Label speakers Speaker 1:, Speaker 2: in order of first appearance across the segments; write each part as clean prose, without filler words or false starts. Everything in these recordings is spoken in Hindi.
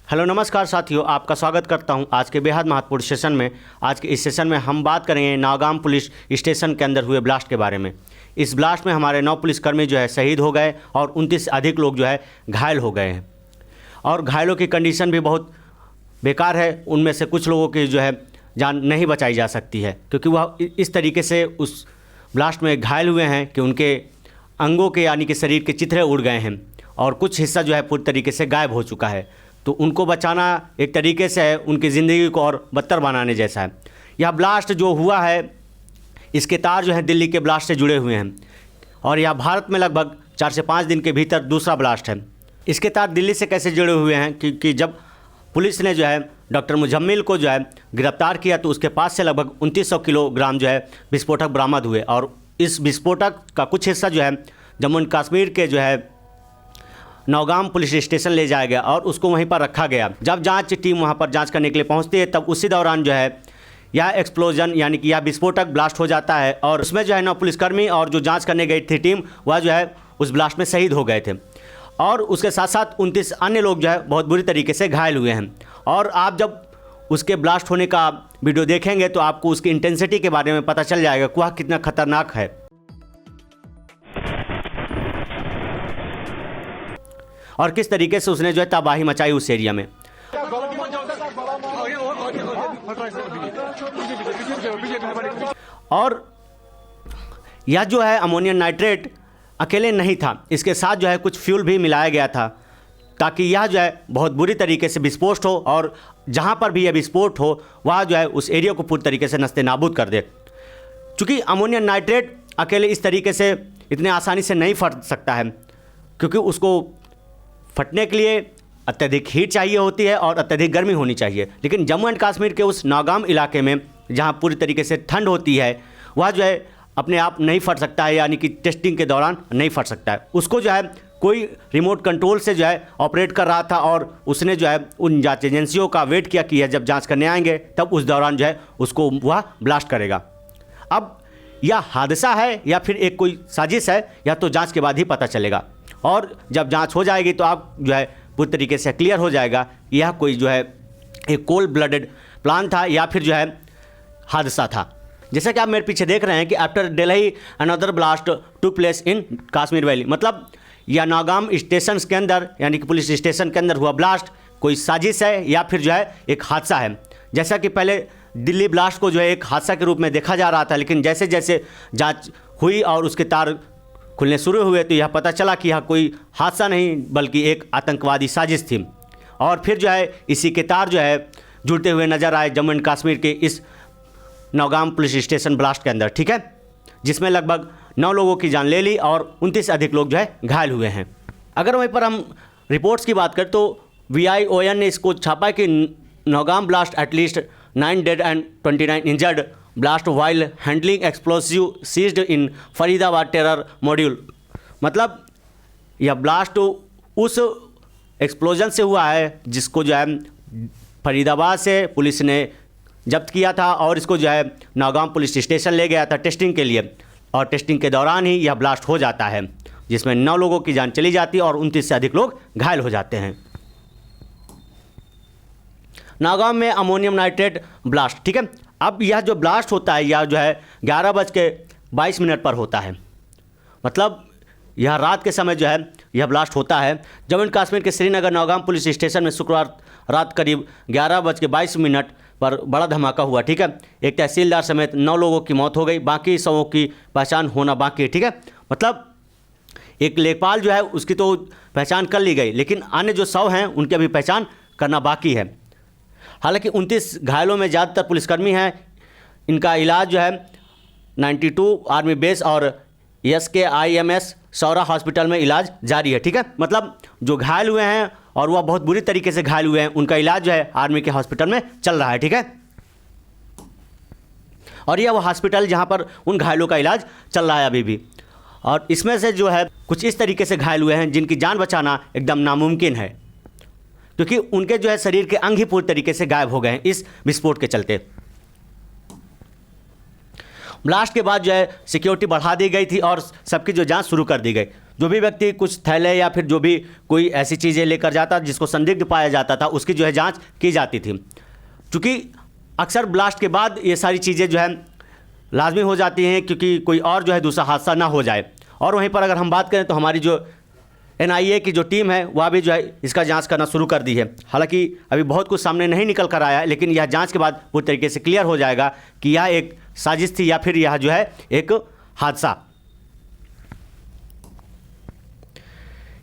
Speaker 1: हेलो नमस्कार साथियों, आपका स्वागत करता हूं आज के बेहद महत्वपूर्ण सेशन में। आज के इस सेशन में हम बात करेंगे नौगाम पुलिस स्टेशन के अंदर हुए ब्लास्ट के बारे में। इस ब्लास्ट में हमारे 9 पुलिसकर्मी जो है शहीद हो गए और 29 से अधिक लोग जो है घायल हो गए हैं और घायलों की कंडीशन भी बहुत बेकार है। उनमें से कुछ लोगों की जो है जान नहीं बचाई जा सकती है क्योंकि वह इस तरीके से उस ब्लास्ट में घायल हुए हैं कि उनके अंगों के यानी कि शरीर के चिथड़े उड़ गए हैं और कुछ हिस्सा जो है पूरी तरीके से गायब हो चुका है। तो उनको बचाना एक तरीके से है उनकी ज़िंदगी को और बदतर बनाने जैसा है। यह ब्लास्ट जो हुआ है इसके तार जो है दिल्ली के ब्लास्ट से जुड़े हुए हैं और यह भारत में लगभग 4 से 5 दिन के भीतर दूसरा ब्लास्ट है। इसके तार दिल्ली से कैसे जुड़े हुए हैं कि जब पुलिस ने जो है डॉक्टर मुजम्मिल को जो है गिरफ्तार किया तो उसके पास से लगभग 2900 किलोग्राम जो है विस्फोटक बरामद हुए और इस विस्फोटक का कुछ हिस्सा जो है जम्मू एंड कश्मीर के जो है नौगाम पुलिस स्टेशन ले जाया गया और उसको वहीं पर रखा गया। जब जांच टीम वहां पर जांच करने के लिए पहुंचती है तब उसी दौरान जो है यह एक्सप्लोजन यानी कि यह विस्फोटक ब्लास्ट हो जाता है और उसमें जो है 9 पुलिसकर्मी और जो जांच करने गई थी टीम वह जो है उस ब्लास्ट में शहीद हो गए थे और उसके साथ साथ 29 अन्य लोग जो है बहुत बुरी तरीके से घायल हुए हैं। और आप जब उसके ब्लास्ट होने का वीडियो देखेंगे तो आपको उसकी इंटेंसिटी के बारे में पता चल जाएगा कि वह कितना खतरनाक है और किस तरीके से उसने जो है तबाही मचाई उस एरिया में। और यह जो है अमोनियम नाइट्रेट अकेले नहीं था, इसके साथ जो है कुछ फ्यूल भी मिलाया गया था ताकि यह जो है बहुत बुरी तरीके से विस्फोट हो और जहां पर भी यह विस्फोट हो वह जो है उस एरिया को पूरी तरीके से नस्ते नाबूद कर दे। चूँकि अमोनियम नाइट्रेट अकेले इस तरीके से इतने आसानी से नहीं फट सकता है क्योंकि उसको फटने के लिए अत्यधिक हीट चाहिए होती है और अत्यधिक गर्मी होनी चाहिए। लेकिन जम्मू एंड कश्मीर के उस नौगाम इलाके में जहां पूरी तरीके से ठंड होती है वह जो है अपने आप नहीं फट सकता है, यानी कि टेस्टिंग के दौरान नहीं फट सकता है। उसको जो है कोई रिमोट कंट्रोल से जो है ऑपरेट कर रहा था और उसने जो है उन जांच एजेंसियों का वेट किया कि जब जाँच करने आएंगे तब उस दौरान जो है उसको वह ब्लास्ट करेगा। अब यह हादसा है या फिर एक कोई साजिश है या तो जाँच के बाद ही पता चलेगा और जब जांच हो जाएगी तो आप जो है पूरी तरीके से क्लियर हो जाएगा यह कोई जो है एक कोल्ड ब्लडेड प्लान था या फिर जो है हादसा था। जैसा कि आप मेरे पीछे देख रहे हैं कि after Delhi another blast took place in Kashmir valley, मतलब यह नौगाम स्टेशन के अंदर यानी कि पुलिस स्टेशन के अंदर हुआ ब्लास्ट कोई साजिश है या फिर जो है एक हादसा है। जैसा कि पहले दिल्ली ब्लास्ट को जो है एक हादसा के रूप में देखा जा रहा था, लेकिन जैसे जैसे जाँच हुई और उसके तार खुलने शुरू हुए तो यह पता चला कि यह कोई हादसा नहीं बल्कि एक आतंकवादी साजिश थी। और फिर जो है इसी के तार जो है जुड़ते हुए नजर आए जम्मू एंड कश्मीर के इस नौगाम पुलिस स्टेशन ब्लास्ट के अंदर, ठीक है, जिसमें लगभग 9 लोगों की जान ले ली और 29 से अधिक लोग जो है घायल हुए हैं। अगर वहीं पर हम रिपोर्ट्स की बात करें तो VION ने इसको छापा कि Naugam blast at least 9 dead and 29 injured blast while handling explosive seized in Faridabad terror module. मतलब यह ब्लास्ट उस एक्सप्लोजन से हुआ है जिसको जो है फरीदाबाद से पुलिस ने जब्त किया था और इसको जो है नौगाम पुलिस स्टेशन ले गया था टेस्टिंग के लिए और टेस्टिंग के दौरान ही यह ब्लास्ट हो जाता है जिसमें 9 लोगों की जान चली जाती है और 29 से अधिक लोग घायल हो जाते हैं। नौगाम में अमोनियम नाइट्रेट ब्लास्ट, ठीक है। अब यह जो ब्लास्ट होता है यह जो है 11:22 पर होता है, मतलब यह रात के समय जो है यह ब्लास्ट होता है। जम्मू एंड कश्मीर के श्रीनगर नौगाम पुलिस स्टेशन में शुक्रवार रात करीब 11:22 पर बड़ा धमाका हुआ, ठीक है। एक तहसीलदार समेत 9 लोगों की मौत हो गई, बाकी शवों की पहचान होना बाकी है, ठीक है। मतलब एक लेखपाल जो है उसकी तो पहचान कर ली गई लेकिन अन्य जो शव हैं उनकी अभी पहचान करना बाकी है। हालांकि 29 घायलों में ज़्यादातर पुलिसकर्मी हैं। इनका इलाज जो है 92 आर्मी बेस और SKIMS सौरा हॉस्पिटल में इलाज जारी है, ठीक है। मतलब जो घायल हुए हैं और वह बहुत बुरी तरीके से घायल हुए हैं उनका इलाज जो है आर्मी के हॉस्पिटल में चल रहा है, ठीक है। और यह वो हॉस्पिटल जहां पर उन घायलों का इलाज चल रहा है अभी भी। और इसमें से जो है कुछ इस तरीके से घायल हुए हैं जिनकी जान बचाना एकदम नामुमकिन है क्योंकि उनके जो है शरीर के अंग ही पूरी तरीके से गायब हो गए हैं इस विस्फोट के चलते। ब्लास्ट के बाद जो है सिक्योरिटी बढ़ा दी गई थी और सबकी जो जांच शुरू कर दी गई। जो भी व्यक्ति कुछ थैले या फिर जो भी कोई ऐसी चीज़ें लेकर जाता जिसको संदिग्ध पाया जाता था, उसकी जो है जांच की जाती थी। क्योंकि अक्सर ब्लास्ट के बाद ये सारी चीज़ें जो है लाजमी हो जाती हैं, क्योंकि कोई और जो है दूसरा हादसा ना हो जाए। और वहीं पर अगर हम बात करें तो हमारी जो NIA की जो टीम है वह भी जो है इसका जांच करना शुरू कर दी है। हालांकि अभी बहुत कुछ सामने नहीं निकल कर आया है, लेकिन यह जांच के बाद पूरी तरीके से क्लियर हो जाएगा कि यह एक साजिश थी या फिर यह जो है एक हादसा।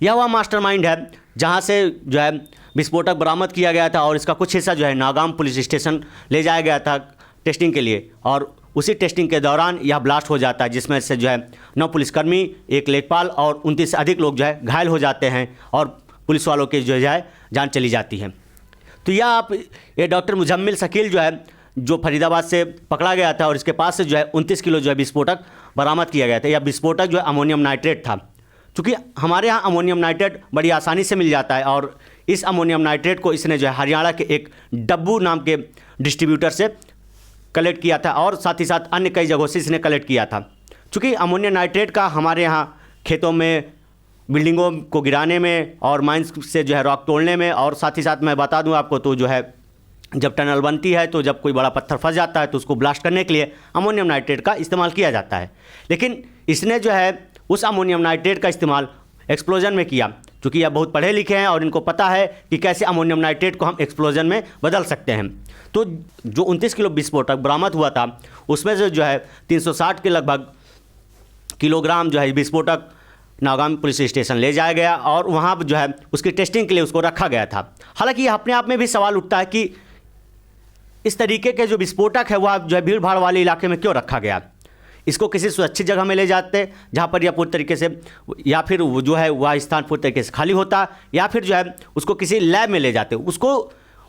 Speaker 1: यह वह मास्टरमाइंड है जहां से जो है विस्फोटक बरामद किया गया था और इसका कुछ हिस्सा जो है नागाम पुलिस स्टेशन ले जाया गया था टेस्टिंग के लिए, और उसी टेस्टिंग के दौरान यह ब्लास्ट हो जाता है, जिसमें से जो है 9 पुलिसकर्मी, 1 लेखपाल और 29 से अधिक लोग जो है घायल हो जाते हैं और पुलिस वालों की जो है जान चली जाती है। तो ये डॉक्टर मुजम्मिल शकील जो है, जो फरीदाबाद से पकड़ा गया था और इसके पास से जो है 29 किलो जो है विस्फोटक बरामद किया गया था। यह विस्फोटक जो है अमोनियम नाइट्रेट था। चूँकि हमारे यहाँ अमोनियम नाइट्रेट बड़ी आसानी से मिल जाता है, और इस अमोनियम नाइट्रेट को इसने जो है हरियाणा के एक डब्बू नाम के डिस्ट्रीब्यूटर से कलेक्ट किया था, और साथ ही साथ अन्य कई जगहों से इसने कलेक्ट किया था। चूँकि अमोनियम नाइट्रेट का हमारे यहाँ खेतों में, बिल्डिंगों को गिराने में और माइंस से जो है रॉक तोड़ने में, और साथ ही साथ मैं बता दूं आपको तो जो है जब टनल बनती है तो जब कोई बड़ा पत्थर फंस जाता है तो उसको ब्लास्ट करने के लिए अमोनियम नाइट्रेट का इस्तेमाल किया जाता है। लेकिन इसने जो है उस अमोनियम नाइट्रेट का इस्तेमाल एक्सप्लोजन में किया। चूँकि यह बहुत पढ़े लिखे हैं और इनको पता है कि कैसे अमोनियम नाइट्रेट को हम एक्सप्लोजन में बदल सकते हैं। तो जो 29 किलो विस्फोटक बरामद हुआ था उसमें से जो है 360 के लगभग किलोग्राम जो है विस्फोटक नागाम पुलिस स्टेशन ले जाया गया और वहाँ जो है उसकी टेस्टिंग के लिए उसको रखा गया था। हालांकि यह अपने आप में भी सवाल उठता है कि इस तरीके के जो विस्फोटक है वह जो है भीड़ भाड़ वाले इलाके में क्यों रखा गया। इसको किसी सुरक्षित जगह में ले जाते जहाँ पर यह पूरी तरीके से, या फिर वो जो है वह स्थान पूरी तरीके से खाली होता, या फिर जो है उसको किसी लैब में ले जाते। उसको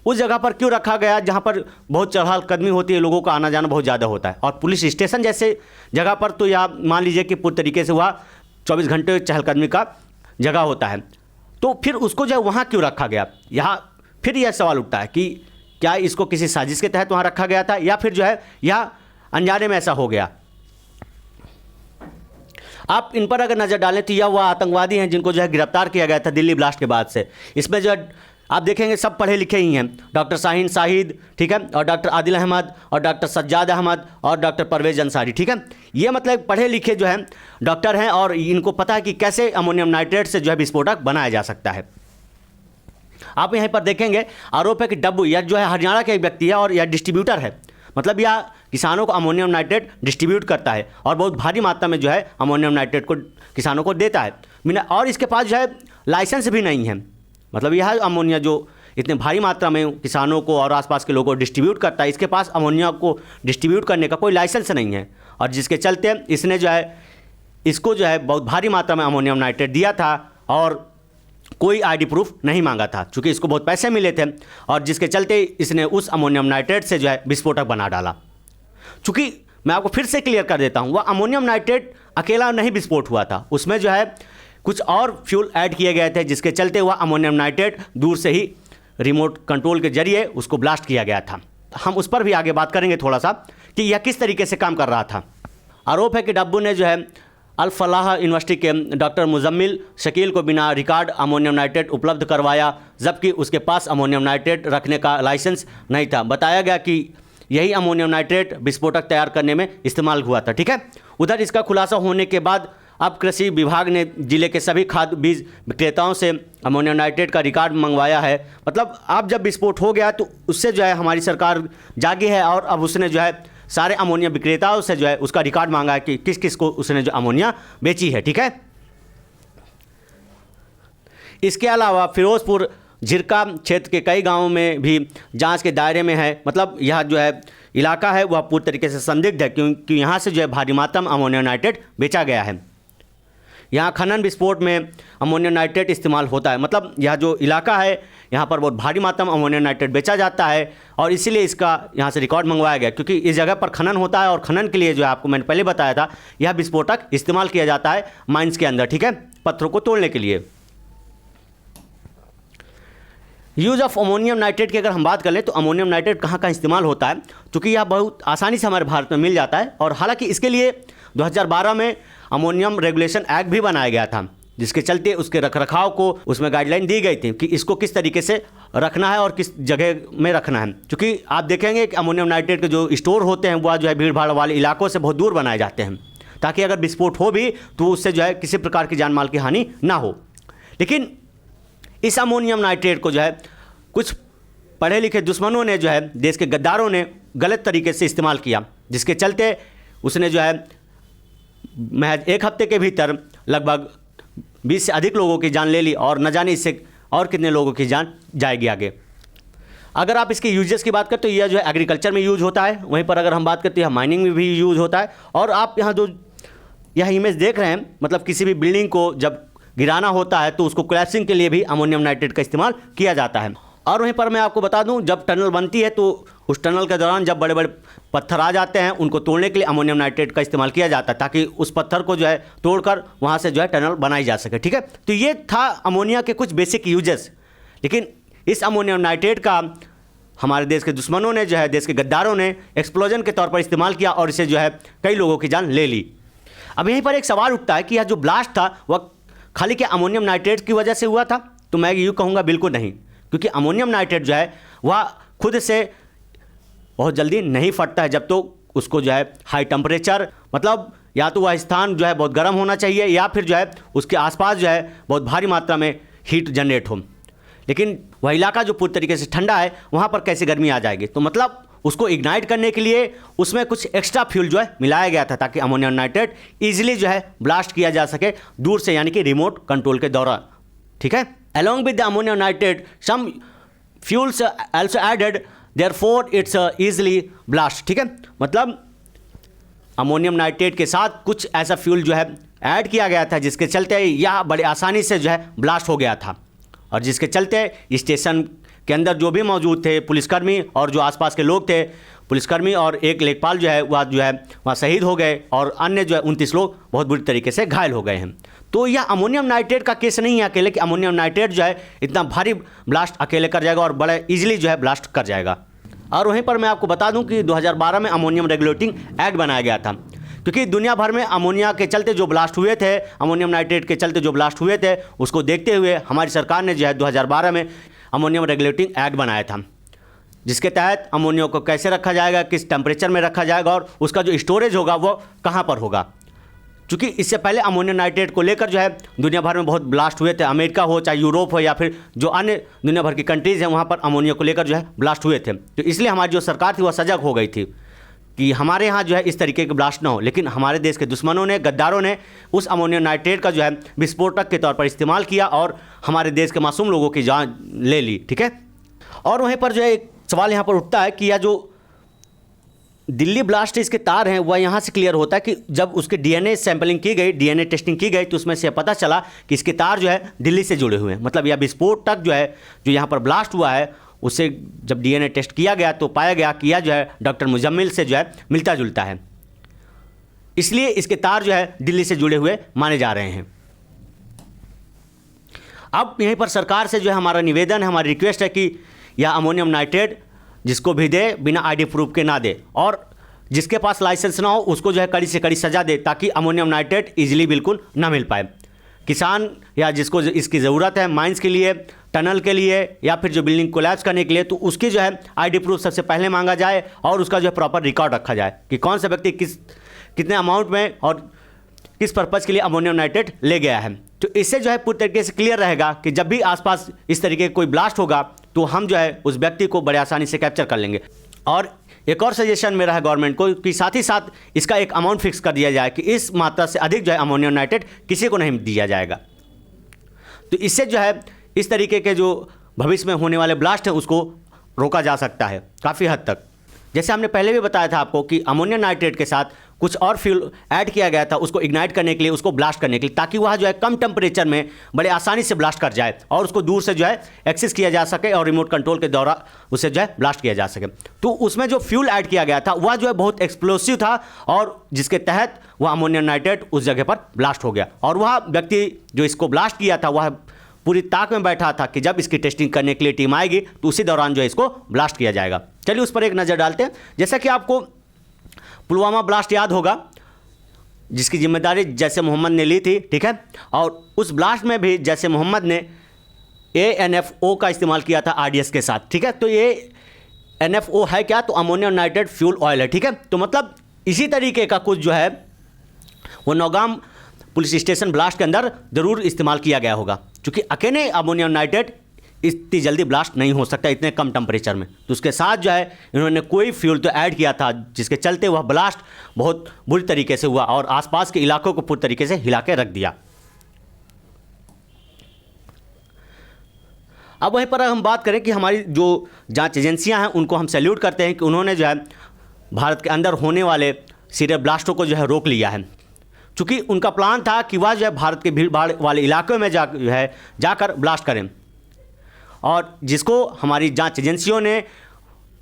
Speaker 1: उस जगह पर क्यों रखा गया जहाँ पर बहुत चढ़ाल कदमी होती है, लोगों का आना जाना बहुत ज़्यादा होता है। और पुलिस स्टेशन जैसे जगह पर तो या मान लीजिए कि पूरी तरीके से वह 24 घंटे चहलकदमी का जगह होता है, तो फिर उसको जो है वहाँ क्यों रखा गया। यहाँ फिर यह सवाल उठता है कि क्या इसको किसी साजिश के तहत वहाँ रखा गया था, या फिर जो है यह अनजाने में ऐसा हो गया। आप इन पर अगर नज़र डालें तो यह वह आतंकवादी हैं जिनको जो है गिरफ्तार किया गया था दिल्ली ब्लास्ट के बाद से। इसमें जो है आप देखेंगे सब पढ़े लिखे ही हैं, डॉक्टर शाहीन शाहिद, ठीक है, और डॉक्टर आदिल अहमद और डॉक्टर सज्जाद अहमद और डॉक्टर परवेज अंसारी, ठीक है। ये मतलब पढ़े लिखे जो हैं डॉक्टर हैं और इनको पता है कि कैसे अमोनियम नाइट्रेट से जो है विस्फोटक बनाया जा सकता है। आप यहीं पर देखेंगे आरोप है कि डब्बू यह जो है हरियाणा का एक व्यक्ति है और यह डिस्ट्रीब्यूटर है, मतलब यह किसानों को अमोनियम नाइट्रेट डिस्ट्रीब्यूट करता है और बहुत भारी मात्रा में जो है अमोनियम नाइट्रेट को किसानों को देता है। और इसके पास जो है लाइसेंस भी नहीं है, मतलब यह अमोनिया जो इतने भारी मात्रा में किसानों को और आसपास के लोगों को डिस्ट्रीब्यूट करता है, इसके पास अमोनिया को डिस्ट्रीब्यूट करने का कोई लाइसेंस नहीं है। और जिसके चलते इसने जो है इसको जो है बहुत भारी मात्रा में अमोनियम नाइट्रेट दिया था और कोई आईडी प्रूफ नहीं मांगा था, चूँकि इसको बहुत पैसे मिले थे, और जिसके चलते इसने उस अमोनियम नाइट्रेट से जो है विस्फोटक बना डाला। चूँकि मैं आपको फिर से क्लियर कर देता हूँ, वह अमोनियम नाइट्रेट अकेला नहीं विस्फोट हुआ था, उसमें जो है कुछ और फ्यूल ऐड किए गए थे, जिसके चलते वह अमोनियम नाइट्रेट दूर से ही रिमोट कंट्रोल के जरिए उसको ब्लास्ट किया गया था। हम उस पर भी आगे बात करेंगे थोड़ा सा कि यह किस तरीके से काम कर रहा था। आरोप है कि डब्बू ने जो है अल फलाह यूनिवर्सिटी के डॉक्टर मुजम्मिल शकील को बिना रिकॉर्ड अमोनियम नाइट्रेट उपलब्ध करवाया, जबकि उसके पास अमोनियम नाइट्रेट रखने का लाइसेंस नहीं था। बताया गया कि यही अमोनियम नाइट्रेट विस्फोटक तैयार करने में इस्तेमाल हुआ था, ठीक है। उधर इसका खुलासा होने के बाद अब कृषि विभाग ने जिले के सभी खाद बीज विक्रेताओं से अमोनियम नाइट्रेट का रिकॉर्ड मंगवाया है। मतलब अब जब विस्फोट हो गया तो उससे जो है हमारी सरकार जागी है और अब उसने जो है सारे अमोनिया विक्रेताओं से जो है उसका रिकॉर्ड मांगा है कि किस किस को उसने जो अमोनिया बेची है, ठीक है। इसके अलावा फिरोजपुर झिरका क्षेत्र के कई गांवों में भी जांच के दायरे में है। मतलब यह जो है इलाका है वह पूरी तरीके से संदिग्ध है, क्योंकि यहाँ से जो है भारी मात्रा में अमोनियम नाइट्रेट बेचा गया है। यहाँ खनन विस्फोट में अमोनियम नाइट्रेट इस्तेमाल होता है। मतलब यह जो इलाका है यहाँ पर बहुत भारी मात्रा में अमोनियम नाइट्रेट बेचा जाता है और इसीलिए इसका यहाँ से रिकॉर्ड मंगवाया गया, क्योंकि इस जगह पर खनन होता है और खनन के लिए जो है आपको मैंने पहले बताया था यह विस्फोटक इस्तेमाल किया जाता है माइंस के अंदर, ठीक है, पत्थरों को तोड़ने के लिए। यूज़ ऑफ अमोनियम नाइट्रेट की अगर हम बात कर लें तो अमोनियम नाइट्रेट कहाँ कहाँ इस्तेमाल होता है, क्योंकि यह बहुत आसानी से हमारे भारत में मिल जाता है। और हालांकि इसके लिए 2012 में अमोनियम रेगुलेशन एक्ट भी बनाया गया था, जिसके चलते उसके रखरखाव को उसमें गाइडलाइन दी गई थी कि इसको किस तरीके से रखना है और किस जगह में रखना है। क्योंकि आप देखेंगे कि अमोनियम नाइट्रेट के जो स्टोर होते हैं वह जो है भीड़ भाड़ वाले इलाकों से बहुत दूर बनाए जाते हैं, ताकि अगर विस्फोट हो भी तो उससे जो है किसी प्रकार की जान माल की हानि ना हो। लेकिन इस अमोनियम नाइट्रेट को जो है कुछ पढ़े लिखे दुश्मनों ने जो है, देश के गद्दारों ने गलत तरीके से इस्तेमाल किया, जिसके चलते उसने जो है महज 1 हफ्ते के भीतर लगभग 20 से अधिक लोगों की जान ले ली और न जाने इससे और कितने लोगों की जान जाएगी आगे। अगर आप इसके यूजेस की बात करें तो यह जो है एग्रीकल्चर में यूज होता है, वहीं पर अगर हम बात करते हैं माइनिंग में भी यूज होता है। और आप यहाँ जो यह इमेज देख रहे हैं, मतलब किसी भी बिल्डिंग को जब गिराना होता है तो उसको कोलैप्सिंग के लिए भी अमोनियम नाइट्रेट का इस्तेमाल किया जाता है। और वहीं पर मैं आपको बता दूं, जब टनल बनती है तो उस टनल के दौरान जब बड़े बड़े पत्थर आ जाते हैं उनको तोड़ने के लिए अमोनियम नाइट्रेट का इस्तेमाल किया जाता है, ताकि उस पत्थर को जो है तोड़कर वहाँ से जो है टनल बनाई जा सके। ठीक है, तो ये था अमोनिया के कुछ बेसिक यूजेस। लेकिन इस अमोनियम नाइट्रेट का हमारे देश के दुश्मनों ने जो है, देश के गद्दारों ने एक्सप्लोजन के तौर पर इस्तेमाल किया और इसे जो है कई लोगों की जान ले ली। अब यहीं पर एक सवाल उठता है कि यह जो ब्लास्ट था वह खाली क्या अमोनियम नाइट्रेट की वजह से हुआ था? तो मैं यूँ कहूँगा बिल्कुल नहीं, क्योंकि अमोनियम नाइट्रेट जो है वह खुद से बहुत जल्दी नहीं फटता है जब तो उसको जो है हाई टेम्परेचर, मतलब या तो वह स्थान जो है बहुत गर्म होना चाहिए या फिर जो है उसके आसपास जो है बहुत भारी मात्रा में हीट जनरेट हो। लेकिन वह इलाका जो पूरी तरीके से ठंडा है वहाँ पर कैसे गर्मी आ जाएगी? तो मतलब उसको इग्नाइट करने के लिए उसमें कुछ एक्स्ट्रा फ्यूल जो है मिलाया गया था, ताकि अमोनियम नाइट्रेट ईजिली जो है ब्लास्ट किया जा सके दूर से, यानी कि रिमोट कंट्रोल के दौरान। ठीक है, along with the ammonium nitrate some fuels also added, therefore it's easily blast। ठीक है, मतलब अमोनियम नाइट्रेट के साथ कुछ ऐसा फ्यूल जो है ऐड किया गया था जिसके चलते यह बड़े आसानी से जो है ब्लास्ट हो गया था, और जिसके चलते स्टेशन के अंदर जो भी मौजूद थे पुलिसकर्मी और जो आसपास के लोग थे, पुलिसकर्मी और एक लेखपाल जो है वहाँ शहीद हो गए और अन्य जो है 29 लोग बहुत बुरी तरीके से घायल हो गए हैं। तो यह अमोनियम नाइट्रेट का केस नहीं है अकेले कि अमोनियम नाइट्रेट जो है इतना भारी ब्लास्ट अकेले कर जाएगा और बड़ा इजीली जो है ब्लास्ट कर जाएगा। और वहीं पर मैं आपको बता दूं कि 2012 में अमोनियम रेगुलेटिंग एक्ट बनाया गया था, क्योंकि दुनिया भर में अमोनिया के चलते जो ब्लास्ट हुए थे, अमोनियम नाइट्रेट के चलते जो ब्लास्ट हुए थे, उसको देखते हुए हमारी सरकार ने जो है 2012 में अमोनियम रेगुलेटिंग एक्ट बनाया था, जिसके तहत अमोनिया को कैसे रखा जाएगा, किस टेम्परेचर में रखा जाएगा और उसका जो स्टोरेज होगा वो कहाँ पर होगा। क्योंकि इससे पहले अमोनियम नाइट्रेट को लेकर जो है दुनिया भर में बहुत ब्लास्ट हुए थे, अमेरिका हो चाहे यूरोप हो या फिर जो अन्य दुनिया भर की कंट्रीज़ हैं वहाँ पर अमोनिया को लेकर जो है ब्लास्ट हुए थे। तो इसलिए हमारी जो सरकार थी वह सजग हो गई थी कि हमारे यहाँ जो है इस तरीके के ब्लास्ट ना हो। लेकिन हमारे देश के दुश्मनों ने, गद्दारों ने उस अमोनियम नाइट्रेट का जो है विस्फोटक के तौर पर इस्तेमाल किया और हमारे देश के मासूम लोगों की जान ले ली। ठीक है, और वहीं पर जो है एक सवाल यहाँ पर उठता है कि यह जो दिल्ली ब्लास्ट इसके तार हैं वह यहाँ से क्लियर होता है कि जब उसके डीएनए सैंपलिंग की गई, डीएनए टेस्टिंग की गई, तो उसमें से पता चला कि इसके तार जो है दिल्ली से जुड़े हुए हैं। मतलब यह विस्फोटक जो है जो यहाँ पर ब्लास्ट हुआ है उससे जब डीएनए टेस्ट किया गया तो पाया गया कि यह जो है डॉक्टर मुजम्मिल से जो है मिलता जुलता है, इसलिए इसके तार जो है दिल्ली से जुड़े हुए माने जा रहे हैं। अब यहीं पर सरकार से जो है हमारा निवेदन है, हमारी रिक्वेस्ट है कि यह अमोनियम नाइट्रेट जिसको भी दे बिना आईडी प्रूफ के ना दे, और जिसके पास लाइसेंस ना हो उसको जो है कड़ी से कड़ी सज़ा दे, ताकि अमोनियम नाइट्रेट इजीली बिल्कुल ना मिल पाए। किसान या जिसको इसकी ज़रूरत है माइंस के लिए, टनल के लिए या फिर जो बिल्डिंग कोलैप्स करने के लिए, तो उसकी जो है आईडी प्रूफ सबसे पहले मांगा जाए और उसका जो है प्रॉपर रिकॉर्ड रखा जाए कि कौन सा व्यक्ति कितने अमाउंट में और किस पर्पज़ के लिए अमोनियम नाइट्रेट ले गया है। तो इससे जो है पूरी तरीके से क्लियर रहेगा कि जब भी आसपास इस तरीके कोई ब्लास्ट होगा तो हम जो है उस व्यक्ति को बड़े आसानी से कैप्चर कर लेंगे। और एक और सजेशन मेरा है गवर्नमेंट को कि साथ ही साथ इसका एक अमाउंट फिक्स कर दिया जाए कि इस मात्रा से अधिक जो है अमोनियम नाइट्रेट किसी को नहीं दिया जाएगा। तो इससे जो है इस तरीके के जो भविष्य में होने वाले ब्लास्ट हैं उसको रोका जा सकता है काफ़ी हद तक। जैसे हमने पहले भी बताया था आपको कि अमोनियम नाइट्रेट के साथ कुछ और फ्यूल ऐड किया गया था उसको इग्नाइट करने के लिए, उसको ब्लास्ट करने के लिए, ताकि वह जो है कम टेम्परेचर में बड़े आसानी से ब्लास्ट कर जाए और उसको दूर से जो है एक्सेस किया जा सके और रिमोट कंट्रोल के द्वारा उसे जो है ब्लास्ट किया जा सके। तो उसमें जो फ्यूल ऐड किया गया था वह जो है बहुत एक्सप्लोसिव था और जिसके तहत वह अमोनियम नाइट्रेट उस जगह पर ब्लास्ट हो गया। और वह व्यक्ति जो इसको ब्लास्ट किया था वह पूरी ताक में बैठा था कि जब इसकी टेस्टिंग करने के लिए टीम आएगी तो उसी दौरान जो है इसको ब्लास्ट किया जाएगा। चलिए उस पर एक नज़र डालते हैं। जैसा कि आपको पुलवामा ब्लास्ट याद होगा, जिसकी जिम्मेदारी जैश ए मोहम्मद ने ली थी, ठीक है। और उस ब्लास्ट में भी जैश ए मोहम्मद ने ANFO का इस्तेमाल किया था RDS के साथ, ठीक है। तो ये NFO है क्या? तो अमोनियम नाइट्रेट फ्यूल ऑयल है, ठीक है। तो मतलब इसी तरीके का कुछ जो है वो नौगाम पुलिस स्टेशन ब्लास्ट के अंदर ज़रूर इस्तेमाल किया गया होगा, क्योंकि अकेले अमोनियम नाइट्रेट इतनी जल्दी ब्लास्ट नहीं हो सकता इतने कम टेम्परेचर में। तो उसके साथ जो है इन्होंने कोई फ्यूल तो ऐड किया था, जिसके चलते वह ब्लास्ट बहुत बुरी तरीके से हुआ और आसपास के इलाकों को पूरी तरीके से हिला के रख दिया। अब वहीं पर हम बात करें कि हमारी जो जांच एजेंसियां हैं उनको हम सैल्यूट करते हैं कि उन्होंने जो है भारत के अंदर होने वाले सीरियल ब्लास्टों को जो है रोक लिया है, क्योंकि उनका प्लान था कि वह जो है भारत के भीड़ भाड़ वाले इलाकों में जाकर ब्लास्ट करें, और जिसको हमारी जांच एजेंसियों ने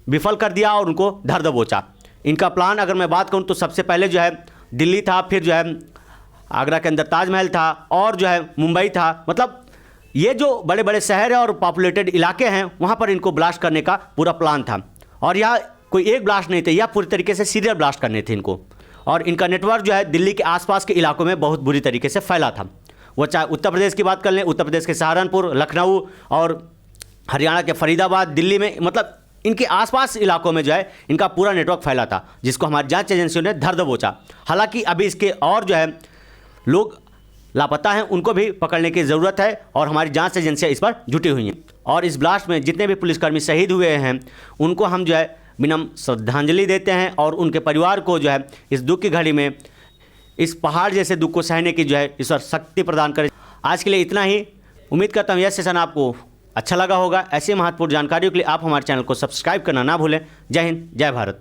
Speaker 1: विफल कर दिया और उनको धर दबोचा। इनका प्लान अगर मैं बात करूं तो सबसे पहले जो है दिल्ली था, फिर जो है आगरा के अंदर ताजमहल था और जो है मुंबई था। मतलब ये जो बड़े बड़े शहर हैं और पॉपुलेटेड इलाके हैं वहाँ पर इनको ब्लास्ट करने का पूरा प्लान था। और यह कोई एक ब्लास्ट नहीं थे, यह पूरी तरीके से सीरियल ब्लास्ट करने थे इनको। और इनका नेटवर्क जो है दिल्ली के आसपास के इलाकों में बहुत बुरी तरीके से फैला था। वो चाहे उत्तर प्रदेश की बात कर लें, उत्तर प्रदेश के सहारनपुर, लखनऊ और हरियाणा के फरीदाबाद, दिल्ली में, मतलब इनके आसपास इलाकों में जो है इनका पूरा नेटवर्क फैला था, जिसको हमारी जांच एजेंसियों ने धर दबोचा। हालांकि अभी इसके और जो है लोग लापता हैं, उनको भी पकड़ने की ज़रूरत है और हमारी जांच एजेंसियां इस पर जुटी हुई हैं। और इस ब्लास्ट में जितने भी पुलिसकर्मी शहीद हुए हैं उनको हम जो है विनम्र श्रद्धांजलि देते हैं और उनके परिवार को जो है इस दुख की घड़ी में, इस पहाड़ जैसे दुख को सहने की जो है ईश्वर शक्ति प्रदान करे। आज के लिए इतना ही। उम्मीद करता हूँ यह सेशन आपको अच्छा लगा होगा। ऐसे महत्वपूर्ण जानकारियों के लिए आप हमारे चैनल को सब्सक्राइब करना ना भूलें। जय हिंद, जय भारत।